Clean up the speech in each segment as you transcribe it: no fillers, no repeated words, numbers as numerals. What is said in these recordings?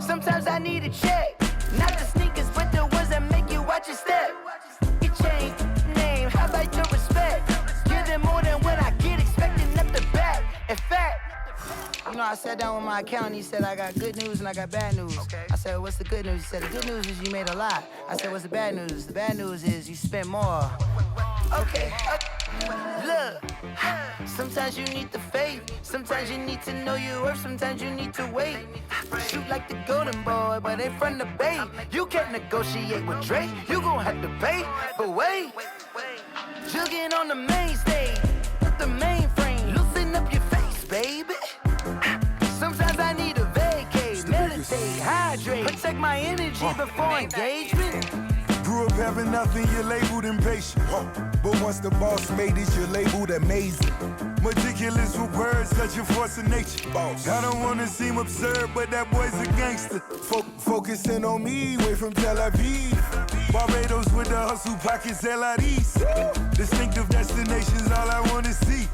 Sometimes I need a check. Not the sneakers, but the ones that make you watch your step. Get change, name, how about your respect? Give them more than what I get, expecting up the back. In fact, you know, I sat down with my accountant, he said I got good news and I got bad news. Okay. I said, what's the good news? He said, the good news is you made a lot. I said, what's the bad news? The bad news is you spent more. Okay. Look, sometimes you need the faith. Sometimes you need to know your worth. Sometimes you need to wait. Shoot like the golden boy, but ain't from the bay. You can't negotiate with Drake. You gon' have to pay. But wait, jugging on the main stage. Put the mainframe, loosen up your face, baby. Sometimes I need a vacate, meditate, hydrate, protect my energy before engagement. Grew up having nothing, you're labeled impatient. But once the boss made it, you're labeled amazing. Meticulous with words, such a force of nature. I don't wanna seem absurd, but that boy's a gangster. Focusing on me, way from Tel Aviv. Barbados with the hustle pockets, LIDs. Distinctive destinations, all I wanna see.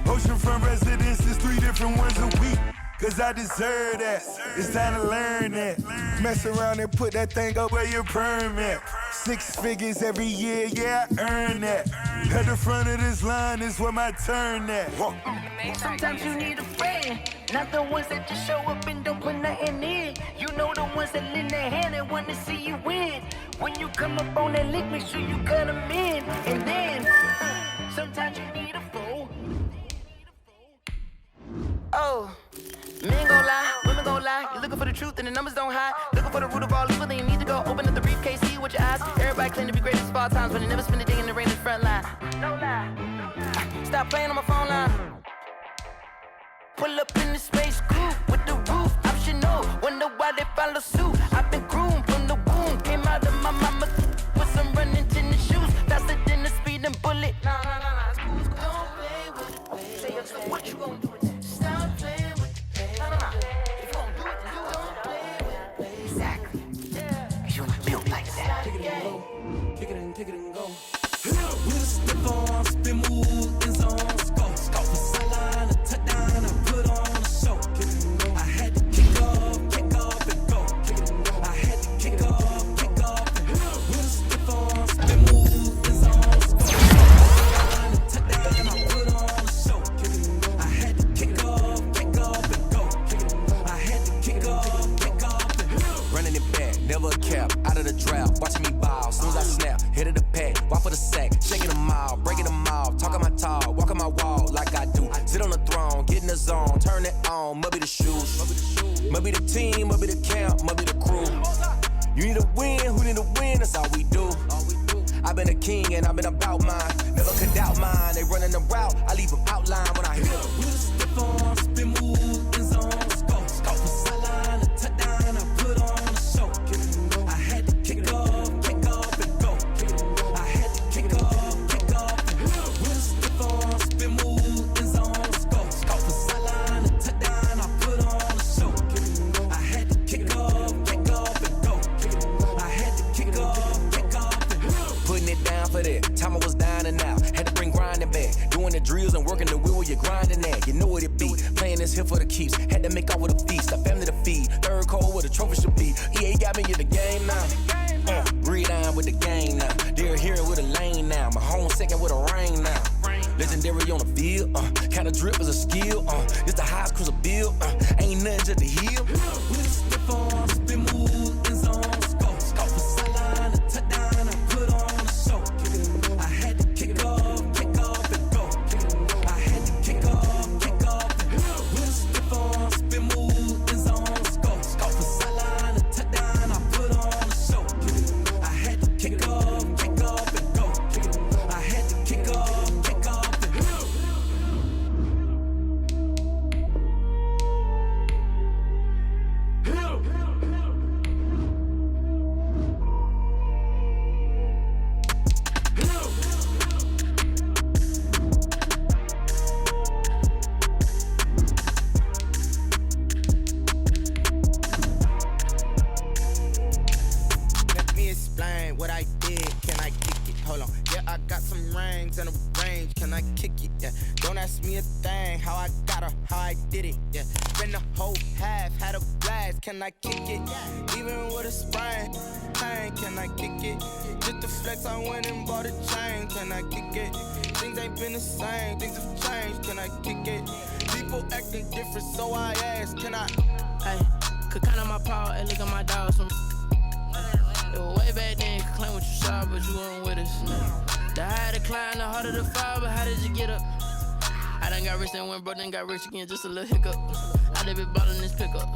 Oceanfront residences, 3 different ones a week. Cause I deserve that, it's time to learn that. Mess around and put that thing up where your perm at. 6 figures every year, yeah, I earn that. At the front of this line is where my turn at. Sometimes you need a friend, not the ones that just show up and don't put nothing in. You know the ones that lend their hand and wanna see you win. When you come up on that lick, make sure you cut them in. And then, sometimes you need a fool. Oh. Men gon' lie, women gon' lie. You're looking for the truth and the numbers don't hide. Looking for the root of all evil, then you need to go open up the briefcase, see with your eyes. Everybody claim to be greatest of all times, but they never spend a day in the rain in the front line. No lie. Stop playing on my phone line. Pull up in the space coupe with the roof optional. Wonder why they follow suit. I've been groomed from the womb. Came out of my mama with some running tennis shoes. Faster than the speeding bullet. Nah. Don't play with it, baby. Say, what you gon' do with that? Stop playing. If you gon' do it, then you don't play with it. Exactly. Cause you're not built like that. Kick it and go. With a stiff on, spin move, in zones, go. Scout for sideline, a touchdown, I put on a show. I had to kick off and go. I had to kick off and go. With a stiff on, spin move, in zones, go. Sideline, a touchdown, I put on a show. I had to kick off and go. I had to kick off and running it back, never a cap, out of the draft, watching me ball, soon as I snap, hit of the pack, walk for the sack, shaking them all, breaking them all, talking my talk, walking my wall like I do, sit on the throne, get in the zone, turn it on, must be the shoes, must be the team, must be the camp, must be the crew, you need a win, who need a win, that's all we do. I've been a king and I've been about mine, never could doubt mine, they running the route, I leave them outline when I hit them. We just step on, spin move, in zones, go, scout for sideline, a touchdown, I put on a show. I had to kick off and go. I had to kick off and go. We just step on, spin move, in zones, go, scout for sideline, a touchdown, I put on a show. I had to kick off and go. I had to kick off and go. Putting it down for that, time I was down and out, had to bring grinding back, doing the drills and working the wheel where you're grinding at, you know what it be, playing this here for the keeps, had to make off with a feast, a family to feed, third cold where the trophy should be, EA got me in the game now, breathe down with the game now, they're here with a lane now, my home second with a rain now, legendary on the field, kinda drip is a skill, it's the highest cruiser bill, ain't nothing just the hill, we just step on, spin move, in zones, go, scout for sideline, a touchdown, I put on a show, I had to kick off and go, I had to kick off and go, we just step on, spin move, in zones, go, scout for sideline, a touchdown, I put on a show, I had to kick off and go, I had to kick off and go. Let me explain what I did. Can I kick it? Hold on. Yeah, I got some rings and a range, can I kick it? Yeah. Don't ask me a thing, how I got her, how I did it. Yeah. Spend the whole half, had a blast, can I kick it? Even with a sprain, pain, can I kick it? Just to flex, I went and bought a chain, can I kick it? Things ain't been the same, things have changed, can I kick it? People acting different, so I ask, can I? Hey, could count on my power and look at my dogs. Some it was way back then, could claim what you saw, but you weren't with us. The higher the climb, the harder the fall, but how did you get up? I done got rich and went broke, then got rich again, just a little hiccup. I done been ballin' this pickup.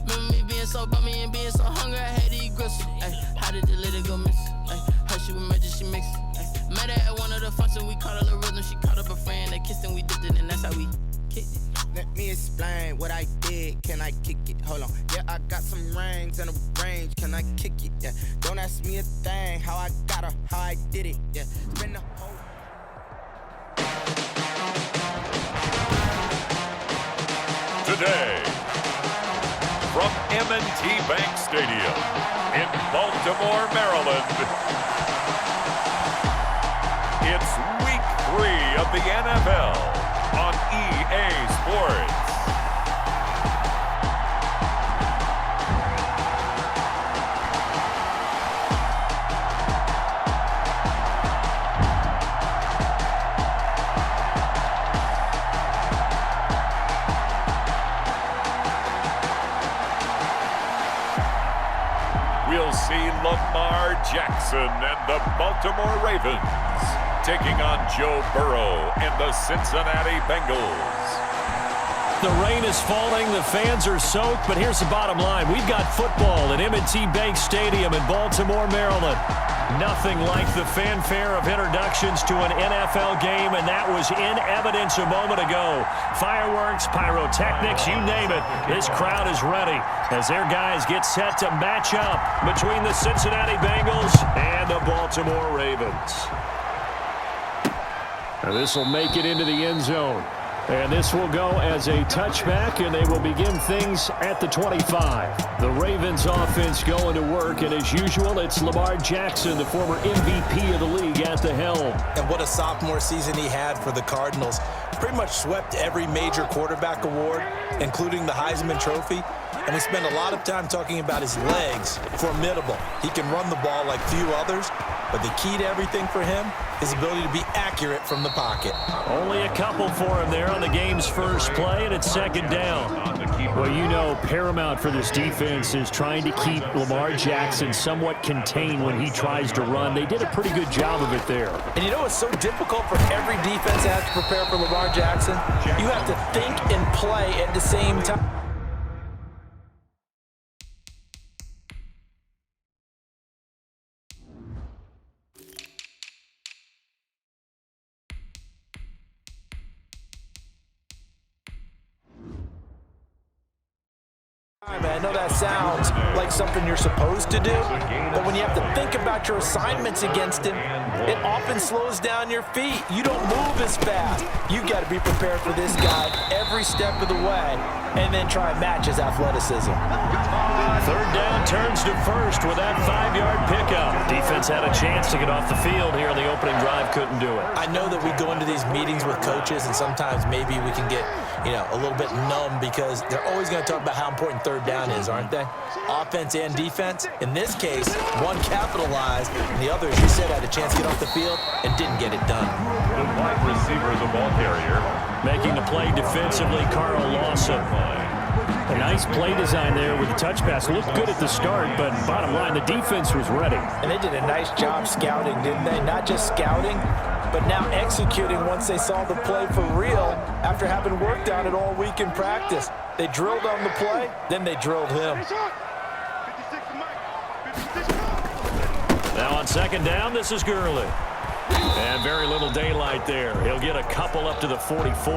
Remember me being so bummy and being so hungry, I had to eat gristle. Ay, how did the lady go miss? Ay, her she was magic, she mixed. Ay, met her at one of the functions, we caught her the rhythm, she caught up a friend, they kissed and we dipped it, and that's how we kicked it. Let me explain what I did, can I kick it? Hold on, yeah, I got some rings and a range, can I kick it? Yeah, don't ask me a thing, how I got her, how I did it. Yeah, spend the whole. Today, from M&T Bank Stadium in Baltimore, Maryland, it's Week 3 of the NFL on EA Sports. We'll see Lamar Jackson and the Baltimore Ravens taking on Joe Burrow and the Cincinnati Bengals. The rain is falling, the fans are soaked, but here's the bottom line. We've got football at M&T Bank Stadium in Baltimore, Maryland. Nothing like the fanfare of introductions to an NFL game, and that was in evidence a moment ago. Fireworks, pyrotechnics, you name it. This crowd is ready as their guys get set to match up between the Cincinnati Bengals and the Baltimore Ravens. Now this will make it into the end zone. And this will go as a touchback, and they will begin things at the 25. The Ravens offense going to work, and as usual, it's Lamar Jackson, the former MVP of the league, at the helm. And what a sophomore season he had for the Cardinals. Pretty much swept every major quarterback award, including the Heisman Trophy. And we spent a lot of time talking about his legs. Formidable. He can run the ball like few others, but the key to everything for him, his ability to be accurate from the pocket. Only a couple for him there on the game's first play, and it's second down. Well, you know, paramount for this defense is trying to keep Lamar Jackson somewhat contained when he tries to run. They did a pretty good job of it there. And you know it's so difficult for every defense to have to prepare for Lamar Jackson? You have to think and play at the same time. I know that sounds like something you're supposed to do, but when you have to think about your assignments against him, it often slows down your feet. You don't move as fast. You've got to be prepared for this guy every step of the way and then try and match his athleticism. Third down turns to first with that 5-yard pickup. Defense had a chance to get off the field here in the opening drive, couldn't do it. I know that we go into these meetings with coaches, and sometimes maybe we can get, a little bit numb because they're always going to talk about how important third down is, aren't they? Offense and defense. In this case, one capitalized, and the other, as you said, had a chance to get off the field and didn't get it done. The wide receiver is a ball carrier. Making the play defensively, Carl Lawson. A nice play design there with the touch pass. Looked good at the start, but bottom line, the defense was ready. And they did a nice job scouting, didn't they? Not just scouting, but now executing once they saw the play for real after having worked on it all week in practice. They drilled on the play, then they drilled him. Now on second down, this is Gurley. And very little daylight there. He'll get a couple up to the 44.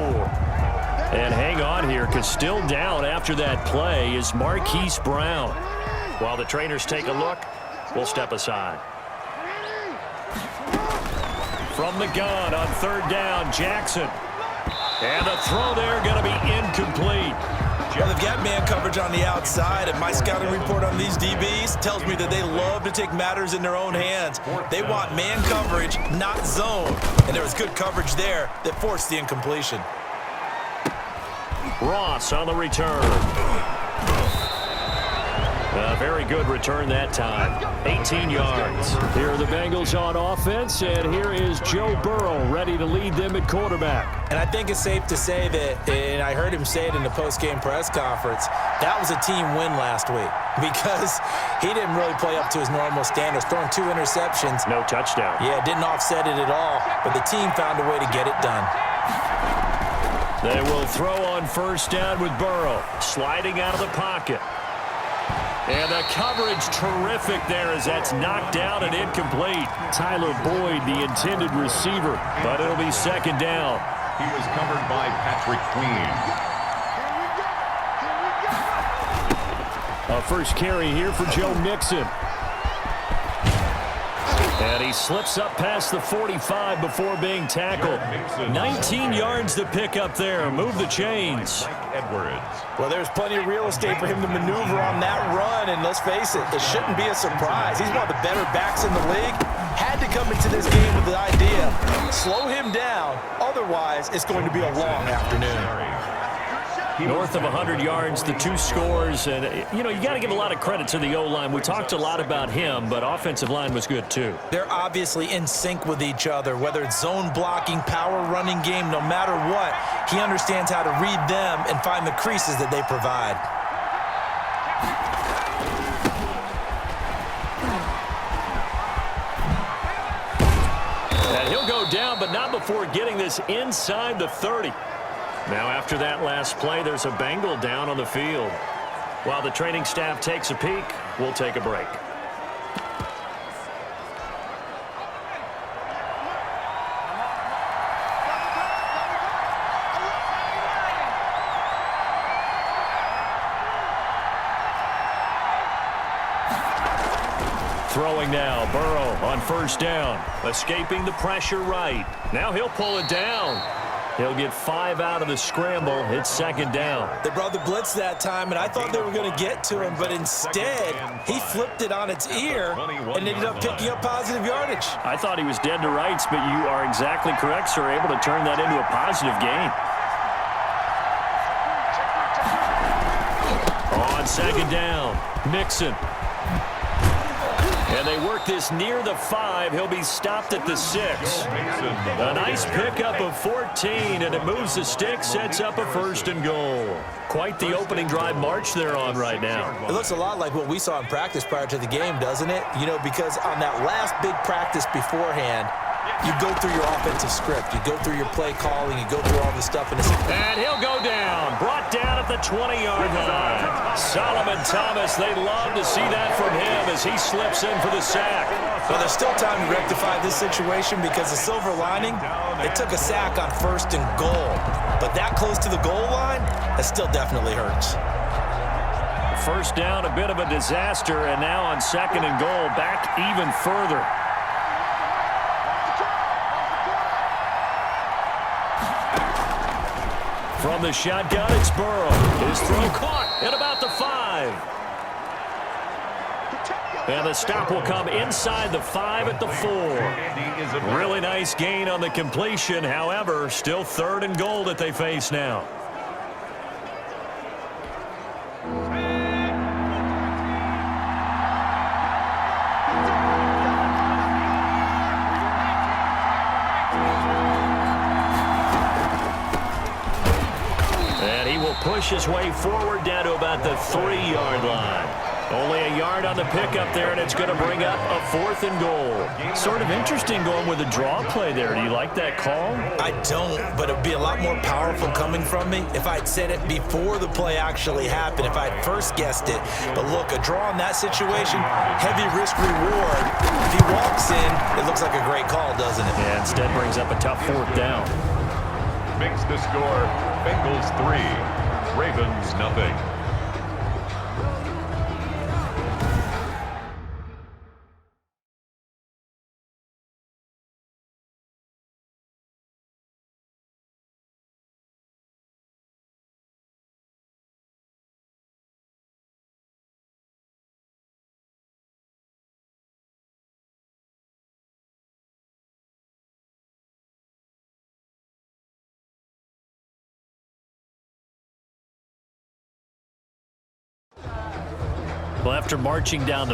And hang on here, because still down after that play is Marquise Brown. While the trainers take a look, we'll step aside. From the gun on third down, Jackson. And the throw there going to be incomplete. Well, they've got man coverage on the outside, and my scouting report on these DBs tells me that they love to take matters in their own hands. They want man coverage, not zone. And there was good coverage there that forced the incompletion. Ross on the return. A very good return that time. 18 yards. Here are the Bengals on offense, and here is Joe Burrow ready to lead them at quarterback. And I think it's safe to say that, and I heard him say it in the post-game press conference, that was a team win last week because he didn't really play up to his normal standards, throwing 2 interceptions. No touchdown. Yeah, didn't offset it at all, but the team found a way to get it done. They will throw on first down with Burrow, sliding out of the pocket. And the coverage terrific there as that's knocked down and incomplete. Tyler Boyd, the intended receiver, but it'll be second down. He was covered by Patrick Queen. A first carry here for Joe Mixon. And he slips up past the 45 before being tackled. 19 yards to pick up there. Move the chains. Well, there's plenty of real estate for him to maneuver on that run, and let's face it, it shouldn't be a surprise. He's one of the better backs in the league. Had to come into this game with the idea, slow him down, otherwise it's going to be a long afternoon. North of 100 yards, the 2 scores, and, you know, you got to give a lot of credit to the O-line. We talked a lot about him, but offensive line was good, too. They're obviously in sync with each other, whether it's zone blocking, power running game, no matter what, he understands how to read them and find the creases that they provide. And he'll go down, but not before getting this inside the 30. Now after that last play, there's a Bengal down on the field. While the training staff takes a peek, we'll take a break. Throwing now, Burrow on first down, escaping the pressure right. Now he'll pull it down. He'll get 5 out of the scramble. It's second down. They brought the blitz that time, and I thought they were going to get to him, but instead, he flipped it on its ear and ended up picking up positive yardage. I thought he was dead to rights, but you are exactly correct, sir, able to turn that into a positive gain. On second down, Mixon. And they work this near the 5. He'll be stopped at the 6. A nice pickup of 14, and it moves the stick, sets up a first and goal. Quite the opening drive march they're on right now. It looks a lot like what we saw in practice prior to the game, doesn't it? You know, because on that last big practice beforehand, you go through your offensive script. You go through your play calling. You go through all the stuff. And he'll go down. Brought down at the 20-yard line. Solomon Thomas, they'd love to see that from him as he slips in for the sack. Well, there's still time to rectify this situation because the silver lining, it took a sack on first and goal. But that close to the goal line, that still definitely hurts. First down, a bit of a disaster, and now on second and goal, back even further. From the shotgun, it's Burrow. His throw caught at about the 5. And the stop will come inside the 5 at the 4. Really nice gain on the completion. However, still third and goal that they face now. Push his way forward down to about the 3-yard line. Only a yard on the pickup there, and it's going to bring up a 4th and goal. Sort of interesting going with a draw play there. Do you like that call? I don't, but it would be a lot more powerful coming from me if I'd said it before the play actually happened, if I'd first guessed it. But look, a draw in that situation, heavy risk reward. If he walks in, it looks like a great call, doesn't it? Yeah, instead brings up a tough 4th down. Makes the score Bengals 3. Ravens nothing. Well, after marching down the